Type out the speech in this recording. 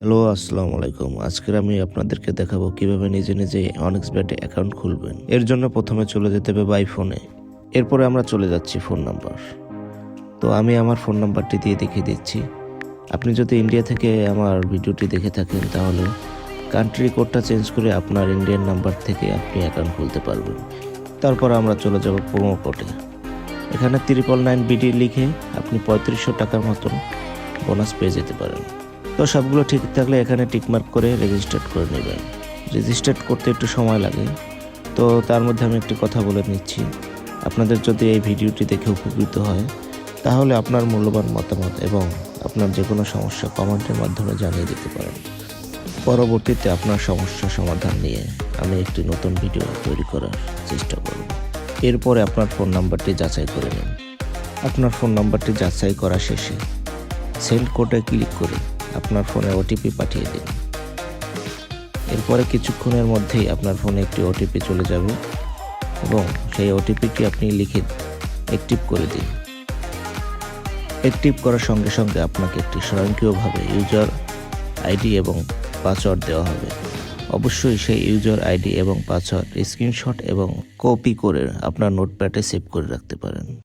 Hello, আসসালামু আলাইকুম। আজকের আমি আপনাদেরকে দেখাবো কিভাবে নিজে নিজে অনেক্সবেটে অ্যাকাউন্ট খুলবেন। এর জন্য প্রথমে চলে যেতে হবে বাই ফোনে। এরপরে আমরা চলে যাচ্ছি ফোন নাম্বার। তো আমি আমার ফোন নাম্বারটি দিয়ে দেখিয়ে দিচ্ছি। আপনি যদি ইন্ডিয়া থেকে আমার ভিডিওটি দেখে থাকেন তাহলে কান্ট্রি কোডটা চেঞ্জ করে আপনার ইন্ডিয়ান নাম্বার থেকে আপনি অ্যাকাউন্ট খুলতে পারবেন। তারপর আমরা চলে যাব প্রোমো কোডে। এখানে 999 বিডি লিখে আপনি 3500 টাকার মতন বোনাস পেয়ে যেতে পারেন। তো সবগুলো ঠিক থাকলে এখানে টিকমার্ক করে রেজিস্টার্ড করে নেবেন। রেজিস্টার্ড করতে একটু সময় লাগে, তো তার মধ্যে আমি একটি কথা বলে নিচ্ছি। আপনাদের যদি এই ভিডিওটি দেখে উপকৃত হয় তাহলে আপনার মূল্যবান মতামত এবং আপনার যে কোনো সমস্যা কমেন্টের মাধ্যমে জানিয়ে দিতে পারেন। পরবর্তীতে আপনার সমস্যা সমাধান নিয়ে আমি একটি নতুন ভিডিও তৈরি করার চেষ্টা করব। এরপরে আপনার ফোন নাম্বারটি যাচাই করে নিন। আপনার ফোন নাম্বারটি যাচাই করা শেষে সেন্ড কোডে ক্লিক করে আপনার ফোনে ওটিপি পাঠিয়ে দিন। এরপরে কিছুক্ষণের মধ্যেই আপনার ফোনে একটি ওটিপি চলে যাবে এবং সেই ওটিপিটি আপনি লিখে অ্যাক্টিভ করে দিন। অ্যাক্টিভ করার সঙ্গে সঙ্গে আপনাকে একটি স্বয়ংক্রিয়ভাবে ইউজার আইডি এবং পাসওয়ার্ড দেওয়া হবে। অবশ্যই সেই ইউজার আইডি এবং পাসওয়ার্ড স্ক্রিনশট এবং কপি করে আপনার নোটপ্যাডে সেভ করে রাখতে পারেন।